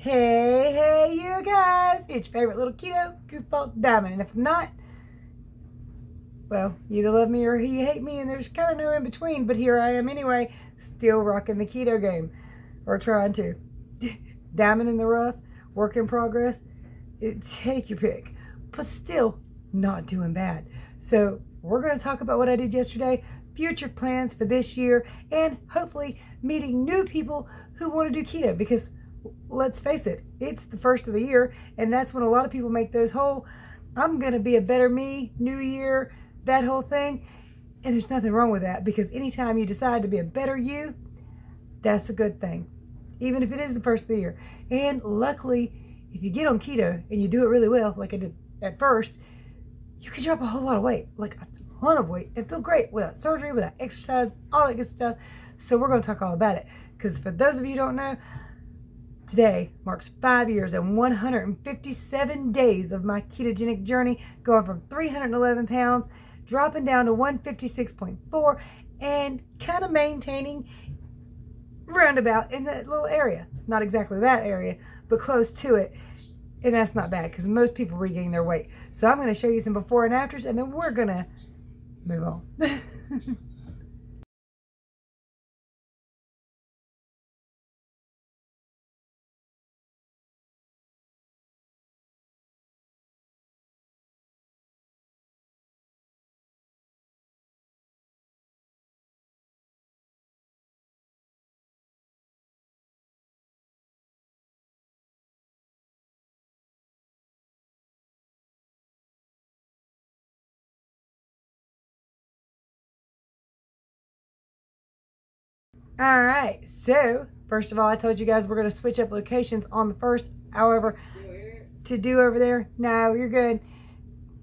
Hey, you guys! It's your favorite little keto goofball Diamond. And if I'm not, well, you either love me or you hate me, and there's kind of no in between. But here I am anyway, still rocking the keto game, or trying to. Diamond in the rough, work in progress. Take your pick, but still not doing bad. So we're going to talk about what I did yesterday, future plans for this year, and hopefully meeting new people who want to do keto, because let's face it, it's the first of the year, and that's when a lot of people make those whole I'm gonna be a better me, new year, that whole thing. And there's nothing wrong with that, because anytime you decide to be a better you, that's a good thing, even if it is the first of the year. And luckily, if you get on keto and you do it really well, like I did at first, you can drop a whole lot of weight, like a ton of weight, and feel great without surgery, without exercise, all that good stuff. So we're going to talk all about it, because for those of you who don't know, today marks 5 years and 157 days of my ketogenic journey, going from 311 pounds, dropping down to 156.4, and kind of maintaining roundabout in that little area. Not exactly that area, but close to it. And that's not bad, because most people regain their weight. So I'm going to show you some before and afters, and then we're going to move on. All right, so first of all, I told you guys we're going to switch up locations on the first. However, to do over there, no, you're good.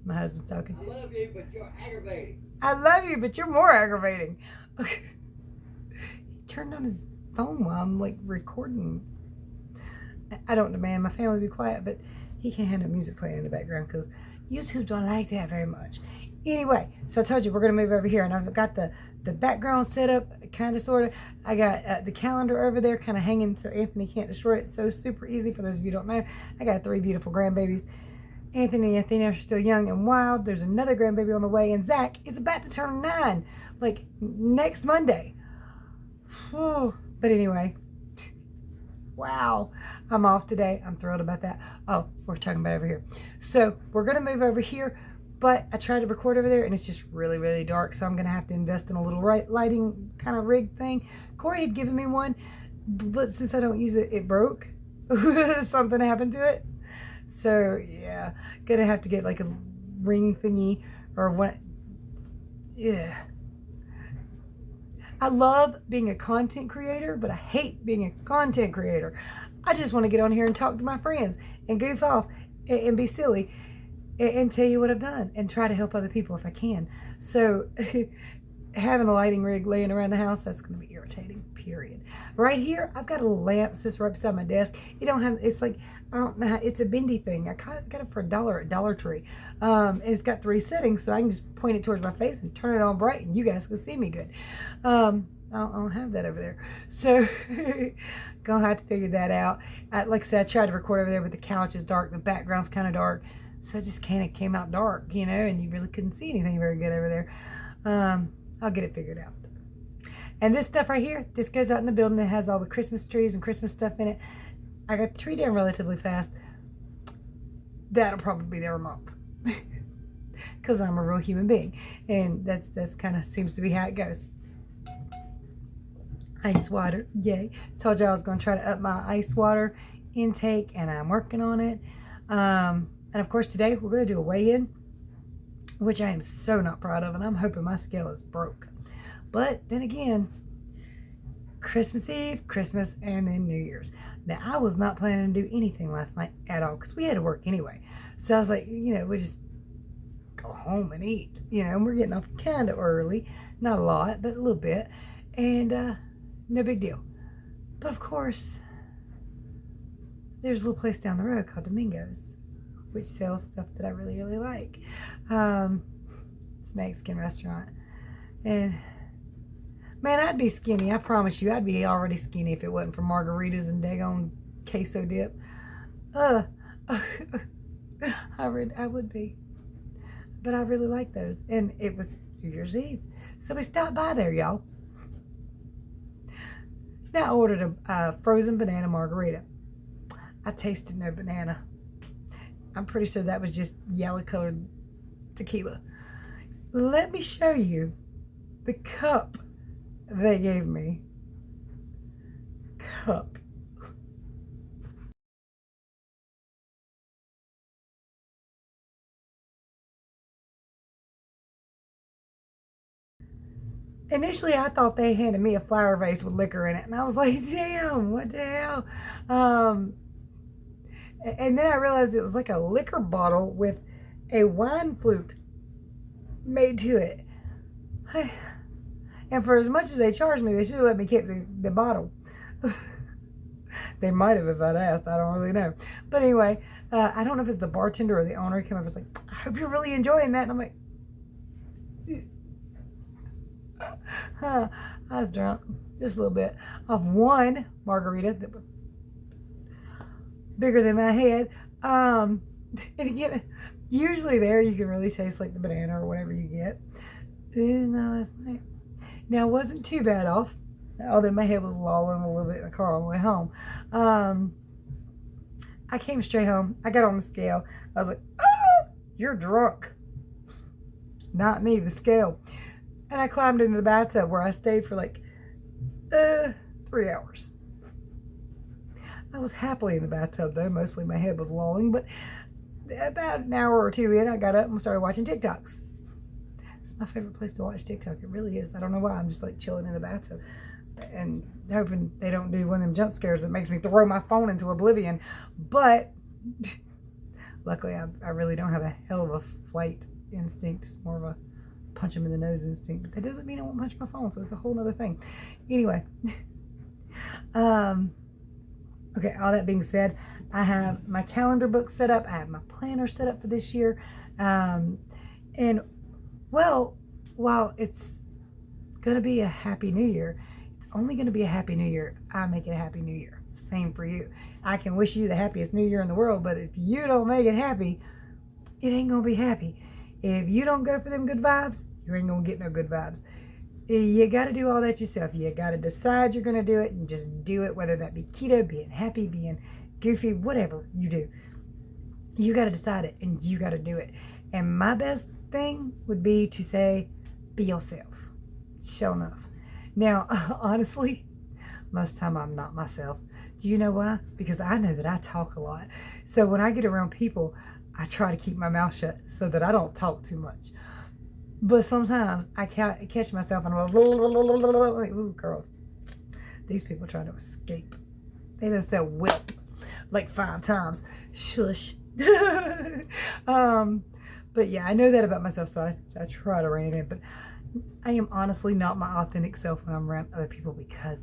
My husband's talking. I love you, but you're aggravating. I love you, but you're more aggravating. He turned on his phone while I'm like recording. I don't demand my family be quiet, but he can't handle music playing in the background because YouTube don't like that very much. Anyway, so I told you we're going to move over here, and I've got the background set up, kind of, sort of. I got the calendar over there kind of hanging so Anthony can't destroy it. So super easy for those of you who don't know. I got 3 beautiful grandbabies. Anthony and Athena are still young and wild. There's another grandbaby on the way, and Zach is about to turn 9, like next Monday. But anyway, wow, I'm off today. I'm thrilled about that. Oh, we're talking about over here. So we're going to move over here. But I tried to record over there, and it's just really, really dark. So I'm going to have to invest in a little lighting kind of rig thing. Corey had given me one, but since I don't use it, it broke. Something happened to it. So, yeah. Going to have to get like a ring thingy or what. Yeah. I love being a content creator, but I hate being a content creator. I just want to get on here and talk to my friends and goof off and be silly. And tell you what I've done and try to help other people if I can. So having a lighting rig laying around the house, that's going to be irritating, period. Right here, I've got a little lamp that sits right beside my desk. You don't have, it's like, I don't know how, it's a bendy thing. I got it for $1 at Dollar Tree. And it's got 3 settings, so I can just point it towards my face and turn it on bright, and you guys can see me good. I'll have that over there. So gonna have to figure that out. Like I said, I tried to record over there, but the couch is dark, the background's kind of dark. So it just kind of came out dark, you know, and you really couldn't see anything very good over there. I'll get it figured out. And this stuff right here, this goes out in the building. It has all the Christmas trees and Christmas stuff in it. I got the tree down relatively fast. That'll probably be there a month. Because I'm a real human being. And that's kind of seems to be how it goes. Ice water, yay. Told you I was going to try to up my ice water intake, and I'm working on it. And of course, today we're going to do a weigh-in, which I am so not proud of, and I'm hoping my scale is broke. But then again, Christmas Eve, Christmas, and then New Year's. Now, I was not planning to do anything last night at all, because we had to work anyway. So I was like, you know, we just go home and eat. You know, and we're getting off kind of early. Not a lot, but a little bit. And no big deal. But of course, there's a little place down the road called Domingo's, which sells stuff that I really, really like. It's a Mexican restaurant. And, man, I'd be skinny. I promise you, I'd be already skinny if it wasn't for margaritas and daggone queso dip. I would be. But I really like those. And it was New Year's Eve. So we stopped by there, y'all. Now I ordered a frozen banana margarita. I tasted no banana. I'm pretty sure that was just yellow colored tequila. Let me show you the cup they gave me. Cup. Initially, I thought they handed me a flower vase with liquor in it, and I was like, damn, what the hell? And then I realized it was like a liquor bottle with a wine flute made to it. And for as much as they charged me, they should have let me keep the bottle. They might have if I'd asked. I don't really know. But anyway, I don't know if it's the bartender or the owner came up and was like, I hope you're really enjoying that. And I'm like, I was drunk just a little bit off one margarita that was bigger than my head. And again, usually there you can really taste like the banana or whatever you get. No, last night. Now, it wasn't too bad off, although my head was lolling a little bit in the car on the way home. I came straight home. I got on the scale. I was like, oh, you're drunk. Not me, the scale. And I climbed into the bathtub where I stayed for like 3 hours. I was happily in the bathtub though. Mostly my head was lolling, but about an hour or two in, I got up and started watching TikToks. It's my favorite place to watch TikTok. It really is. I don't know why. I'm just like chilling in the bathtub and hoping they don't do one of them jump scares that makes me throw my phone into oblivion. But luckily, I really don't have a hell of a flight instinct. It's more of a punch him in the nose instinct, but that doesn't mean I won't punch my phone, so it's a whole other thing. Anyway, okay, all that being said, I have my calendar book set up, I have my planner set up for this year, and well, while it's gonna be a happy new year, it's only gonna be a happy new year. I make it a happy new year. Same for you. I can wish you the happiest new year in the world, but if you don't make it happy, it ain't gonna be happy. If you don't go for them good vibes, you ain't gonna get no good vibes. You gotta do all that yourself. You gotta decide you're gonna do it and just do it, whether that be keto, being happy, being goofy, whatever you do. You gotta decide it and you gotta do it. And my best thing would be to say, be yourself. Show enough. Now, honestly, most of the time I'm not myself. Do you know why? Because I know that I talk a lot. So when I get around people, I try to keep my mouth shut so that I don't talk too much. But sometimes I catch myself and I'm like, ooh, girl, these people trying to escape. They done said whip like 5 times. Shush. But yeah, I know that about myself, so I try to rein it in. But I am honestly not my authentic self when I'm around other people because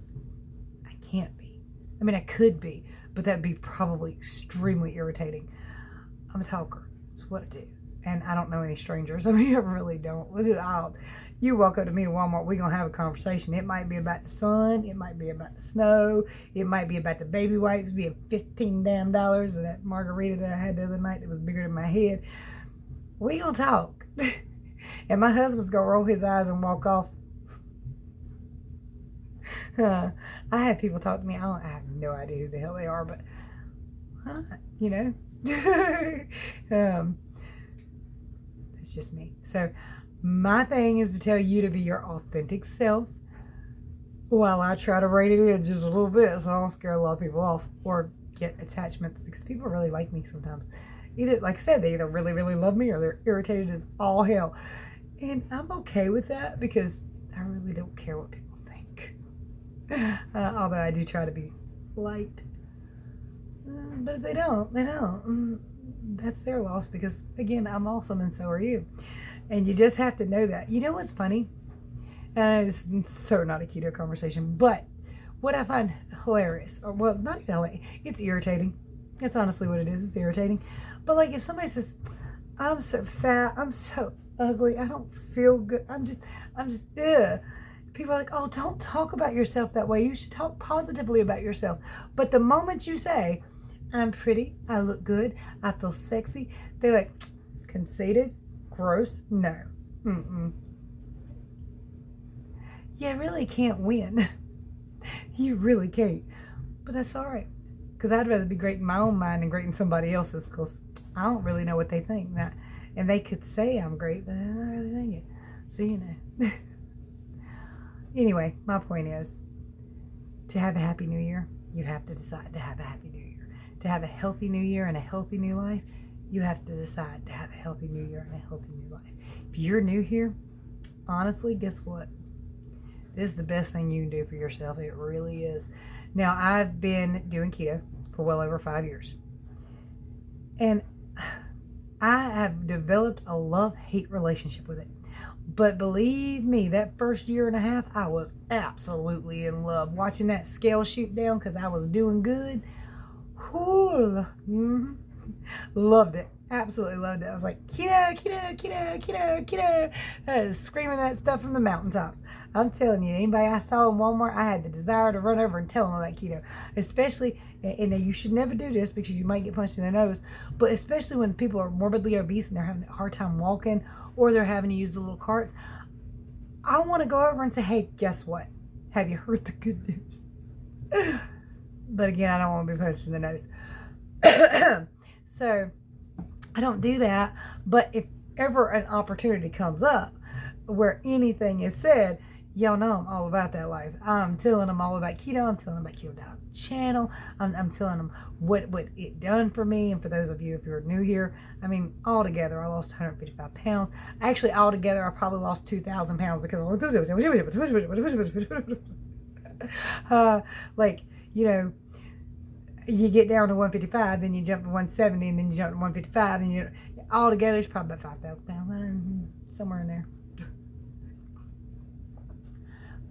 I can't be. I mean, I could be, but that'd be probably extremely irritating. I'm a talker. That's what I do. And I don't know any strangers. I mean, I really don't. You walk up to me at Walmart, we're going to have a conversation. It might be about the sun. It might be about the snow. It might be about the baby wipes being $15 damn of that margarita that I had the other night that was bigger than my head. We going to talk. And my husband's going to roll his eyes and walk off. I have people talk to me. I have no idea who the hell they are, but, you know. It's just me. So my thing is to tell you to be your authentic self while I try to rein it in just a little bit so I don't scare a lot of people off or get attachments, because people really like me sometimes. Either, like I said, they either really, really love me or they're irritated as all hell. And I'm okay with that because I really don't care what people think. Although I do try to be liked. But if they don't, they don't. That's their loss because, again, I'm awesome and so are you. And you just have to know that. You know what's funny? This is so not a keto conversation, but what I find hilarious, or well, not even hilarious, it's irritating. That's honestly what it is. It's irritating. But like if somebody says, I'm so fat, I'm so ugly, I don't feel good, I'm just, ugh. People are like, oh, don't talk about yourself that way. You should talk positively about yourself. But the moment you say, I'm pretty, I look good, I feel sexy, they're like, conceited, gross, no. Mm-mm. You really can't win. You really can't. But that's all right. Because I'd rather be great in my own mind than great in somebody else's, because I don't really know what they think. And they could say I'm great, but they're not really think it. So, you know. Anyway, my point is, to have a happy new year, you have to decide to have a happy new year. To have a healthy new year and a healthy new life, you have to decide to have a healthy new year and a healthy new life. If you're new here, honestly, guess what? This is the best thing you can do for yourself. It really is. Now, I've been doing keto for well over 5 years. And I have developed a love-hate relationship with it. But believe me, that first year and a half, I was absolutely in love. Watching that scale shoot down because I was doing good. Whew, loved it. Absolutely loved it. I was like, keto, keto, keto, keto, keto. I was screaming that stuff from the mountaintops. I'm telling you, anybody I saw in Walmart, I had the desire to run over and tell them about keto. Especially, and you should never do this because you might get punched in the nose, but especially when people are morbidly obese and they're having a hard time walking or they're having to use the little carts. I want to go over and say, hey, guess what? Have you heard the good news? But again, I don't want to be punched in the nose. So, I don't do that. But if ever an opportunity comes up where anything is said, y'all know I'm all about that life. I'm telling them all about keto. I'm telling them about Keto Diamond channel. I'm telling them what it done for me. And for those of you, if you're new here, I mean, altogether, I lost 155 pounds. Actually, altogether, I probably lost 2,000 pounds because like, you know, you get down to 155, then you jump to 170, and then you jump to 155, and you altogether, it's probably about 5,000 pounds, somewhere in there.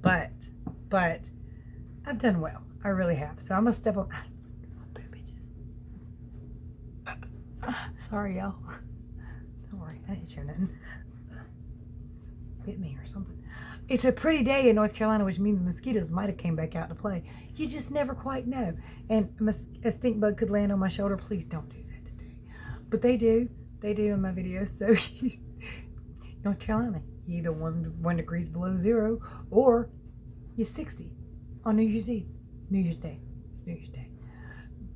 But I've done well. I really have. So I'm gonna step on. Sorry, y'all. Don't worry, I didn't share nothing. Bit me or something. It's a pretty day in North Carolina, which means mosquitoes might have came back out to play. You just never quite know. And a stink bug could land on my shoulder. Please don't do that today. But they do. They do in my videos. So North Carolina, you either 1 degrees below zero or you're 60 on New Year's Eve. New Year's Day. It's New Year's Day.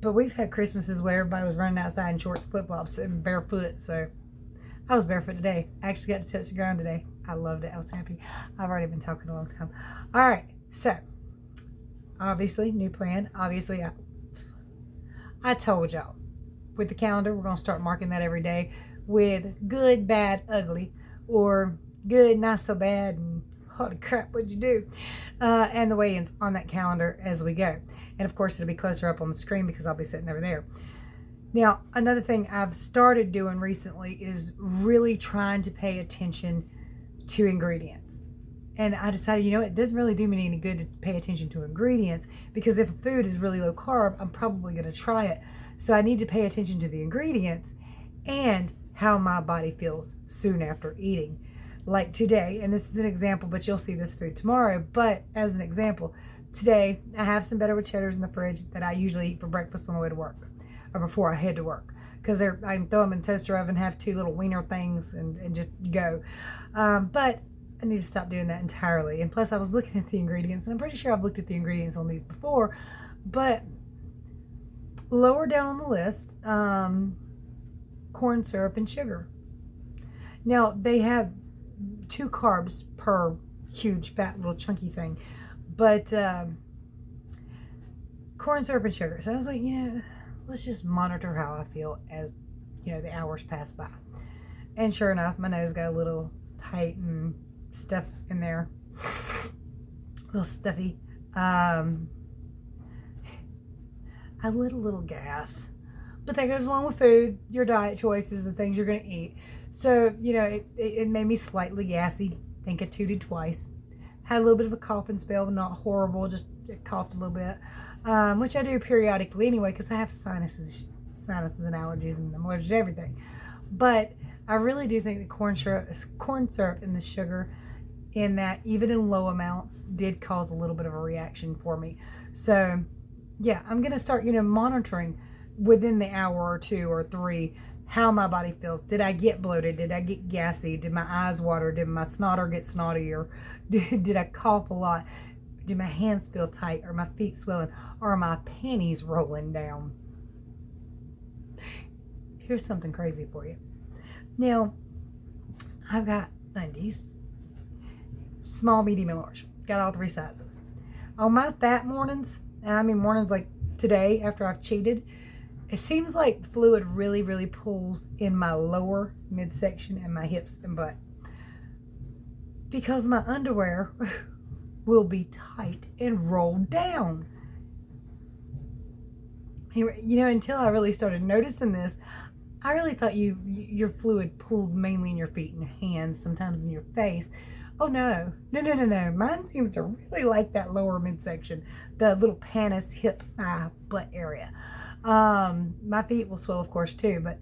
But we've had Christmases where everybody was running outside in shorts, flip-flops, and barefoot. So I was barefoot today. I actually got to touch the ground today. I loved it. I was happy. I've already been talking a long time. All right. So, obviously, new plan. Obviously, I told y'all. With the calendar, we're going to start marking that every day with good, bad, ugly. Or good, not so bad, and holy crap, what'd you do? And the weigh-ins on that calendar as we go. And, of course, it'll be closer up on the screen because I'll be sitting over there. Now, another thing I've started doing recently is really trying to pay attention to ingredients. And I decided, you know, it doesn't really do me any good to pay attention to ingredients because if a food is really low carb, I'm probably going to try it. So I need to pay attention to the ingredients and how my body feels soon after eating. Like today, and this is an example, but you'll see this food tomorrow. But as an example, today I have some better with cheddars in the fridge that I usually eat for breakfast on the way to work or before I head to work. Because I can throw them in the toaster oven, have 2 little wiener things, and just go. But I need to stop doing that entirely. And plus, I was looking at the ingredients, and I'm pretty sure I've looked at the ingredients on these before. But lower down on the list, corn syrup and sugar. Now, they have 2 carbs per huge, fat, little chunky thing. But corn syrup and sugar. So I was like, you know, let's just monitor how I feel as, you know, the hours pass by. And sure enough, my nose got a little tight and stuff in there. A little stuffy. I lit a little gas. But that goes along with food, your diet choices, the things you're going to eat. So, you know, it made me slightly gassy. I think I tooted twice. Had a little bit of a coughing spell, not horrible, just coughed a little bit. Which I do periodically anyway, because I have sinuses and allergies, and I'm allergic to everything. But I really do think the corn syrup and the sugar in that even in low amounts did cause a little bit of a reaction for me. So yeah, I'm going to start, monitoring within the hour or 2 or 3 how my body feels. Did I get bloated? Did I get gassy? Did my eyes water? Did my snotter get snottier? Did I cough a lot? Did my hands feel tight? Are my feet swelling? Or are my panties rolling down? Here's something crazy for you. Now, I've got undies, small, medium, and large. Got all 3 sizes. On my fat mornings, and I mean mornings like today after I've cheated, it seems like fluid really, really pulls in my lower midsection and my hips and butt. Because my underwear will be tight and rolled down. Until I really started noticing this, I really thought your fluid pulled mainly in your feet and your hands, sometimes in your face. Oh no. Mine seems to really like that lower midsection, the little pannis, hip, thigh, butt area. My feet will swell, of course, too, but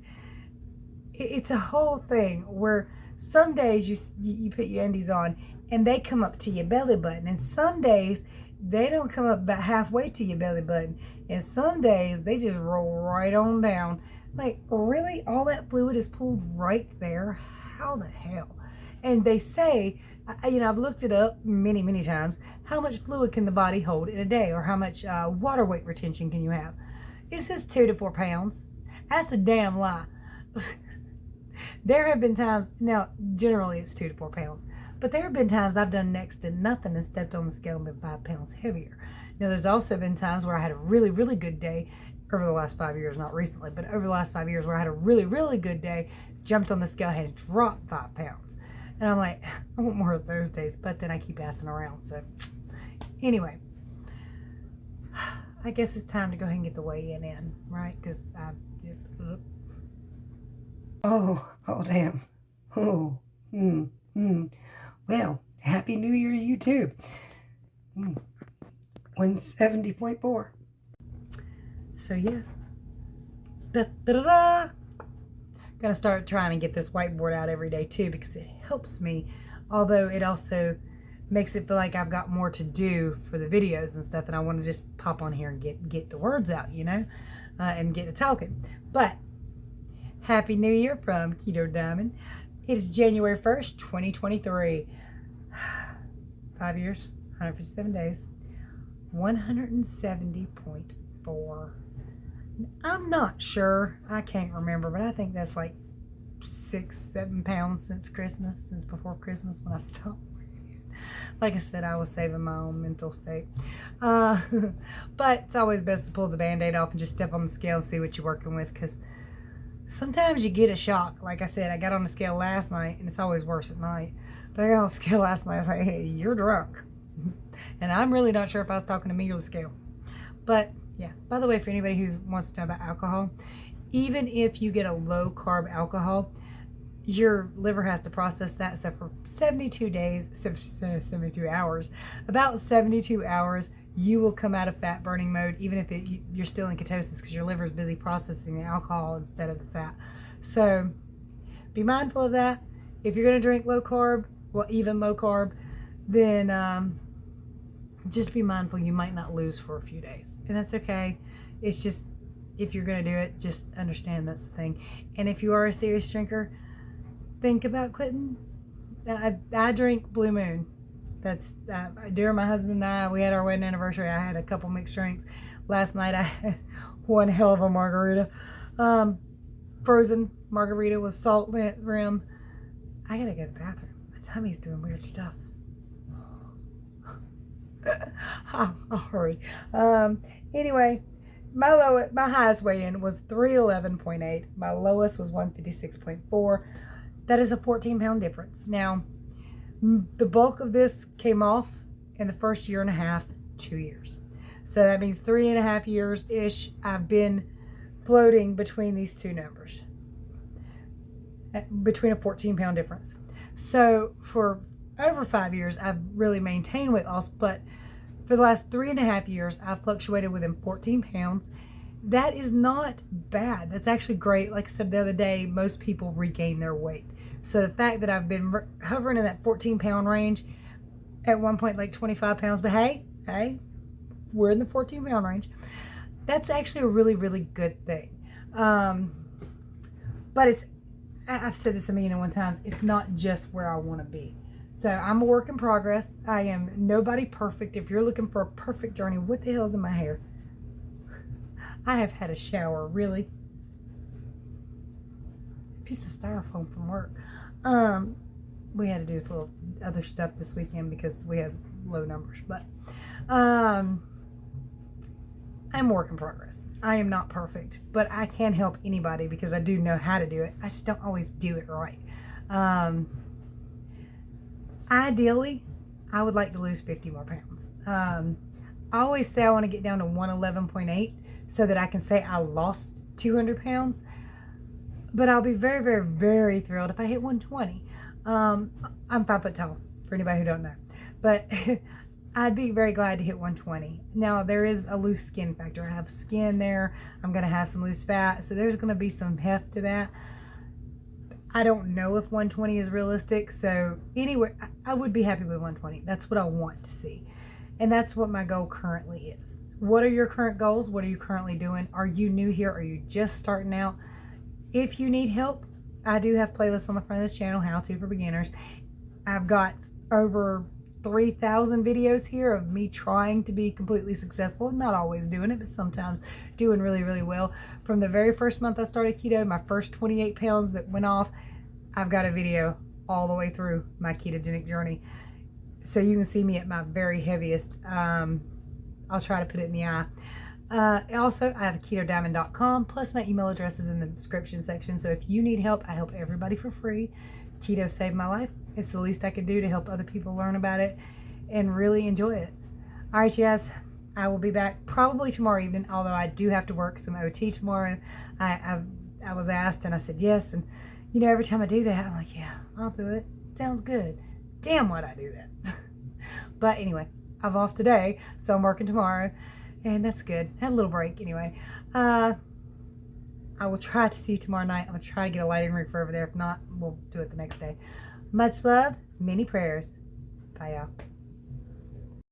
it's a whole thing where some days you put your undies on and they come up to your belly button, and some days they don't come up about halfway to your belly button, and some days they just roll right on down. Like, really? All that fluid is pulled right there? How the hell? And they say, I've looked it up many, many times, how much fluid can the body hold in a day, or how much water weight retention can you have? It says 2 to 4 pounds. That's a damn lie. There have been times, now generally it's 2 to 4 pounds, but there have been times I've done next to nothing and stepped on the scale and been 5 pounds heavier. Now there's also been times where I had a really, really good day over the last 5 years, not recently, but over the last 5 years where I had a really, really good day, jumped on the scale, had to drop 5 pounds. And I'm like, I want more of those days, but then I keep asking around. So anyway, I guess it's time to go ahead and get the weigh-in in, right? Because Oh, damn. Well, Happy New Year to you too. 170.4. So yeah. Da-da-da-da. Gonna start trying to get this whiteboard out every day too, because it helps me, although it also makes it feel like I've got more to do for the videos and stuff, and I want to just pop on here and get the words out, and get to talking. But Happy New Year from Keto Diamond. It is January 1st, 2023. 5 years, 157 days, 170.4. I'm not sure. I can't remember, but I think that's like 6-7 pounds since before Christmas when I stopped. Like I said, I was saving my own mental state. But it's always best to pull the Band-Aid off and just step on the scale and see what you're working with, because sometimes you get a shock. Like I said, I got on the scale last night, and it's always worse at night. But I got on the scale last night. I was like, hey, you're drunk. And I'm really not sure if I was talking to me or the scale. But yeah, by the way, for anybody who wants to know about alcohol, even if you get a low carb alcohol, your liver has to process that. So for 72 hours, about 72 hours, you will come out of fat burning mode, even if you're still in ketosis, because your liver is busy processing the alcohol instead of the fat. So be mindful of that. If you're going to drink low carb, well, even low carb, then just be mindful you might not lose for a few days. And that's okay. It's just, if you're going to do it, just understand that's the thing. And if you are a serious drinker, think about quitting. I drink Blue Moon. That's during my husband and I, we had our wedding anniversary. I had a couple mixed drinks. Last night I had one hell of a margarita, frozen margarita with salt rim. I gotta go to the bathroom. My tummy's doing weird stuff. I'll hurry. Anyway, my highest weigh-in was 311.8. My lowest was 156.4. That is a 14-pound difference. Now, the bulk of this came off in the first year and a half, 2 years. So that means 3.5 years-ish I've been floating between these two numbers, between a 14-pound difference. So for over 5 years, I've really maintained weight loss, but for the last 3.5 years, I've fluctuated within 14 pounds. That is not bad. That's actually great. Like I said the other day, most people regain their weight. So the fact that I've been hovering in that 14-pound range at one point like 25 pounds, but hey, we're in the 14-pound range. That's actually a really, really good thing. But I've said this a million and one times, it's not just where I want to be. So I'm a work in progress. I am nobody perfect. If you're looking for a perfect journey, what the hell's in my hair? I have had a shower, really. Piece of styrofoam from work. We had to do some little other stuff this weekend because we had low numbers. But I'm a work in progress. I am not perfect, but I can help anybody because I do know how to do it. I just don't always do it right. Ideally, I would like to lose 50 more pounds. I always say I want to get down to 111.8 so that I can say I lost 200 pounds. But I'll be very, very, very thrilled if I hit 120. I'm 5 foot tall, for anybody who don't know. But I'd be very glad to hit 120. Now, there is a loose skin factor. I have skin there. I'm going to have some loose fat. So there's going to be some heft to that. I don't know if 120 is realistic. So anyway, I would be happy with 120. That's what I want to see. And that's what my goal currently is. What are your current goals? What are you currently doing? Are you new here? Are you just starting out? If you need help, I do have playlists on the front of this channel, How To for Beginners. I've got over 3,000 videos here of me trying to be completely successful. Not always doing it, but sometimes doing really, really well. From the very first month I started keto, my first 28 pounds that went off, I've got a video all the way through my ketogenic journey. So you can see me at my very heaviest. I'll try to put it in the eye. Also, I have KetoDiamond.com, plus my email address is in the description section. So if you need help, I help everybody for free. Keto saved my life. It's the least I could do to help other people learn about it and really enjoy it. All right, you guys, I will be back probably tomorrow evening, although I do have to work some OT tomorrow. I was asked and I said yes. And, you know, every time I do that, I'm like, yeah, I'll do it. Sounds good. Damn what I do that. But anyway, I'm off today, so I'm working tomorrow. And that's good. Had a little break anyway. I will try to see you tomorrow night. I'm going to try to get a lighting rig for over there. If not, we'll do it the next day. Much love. Many prayers. Bye, y'all.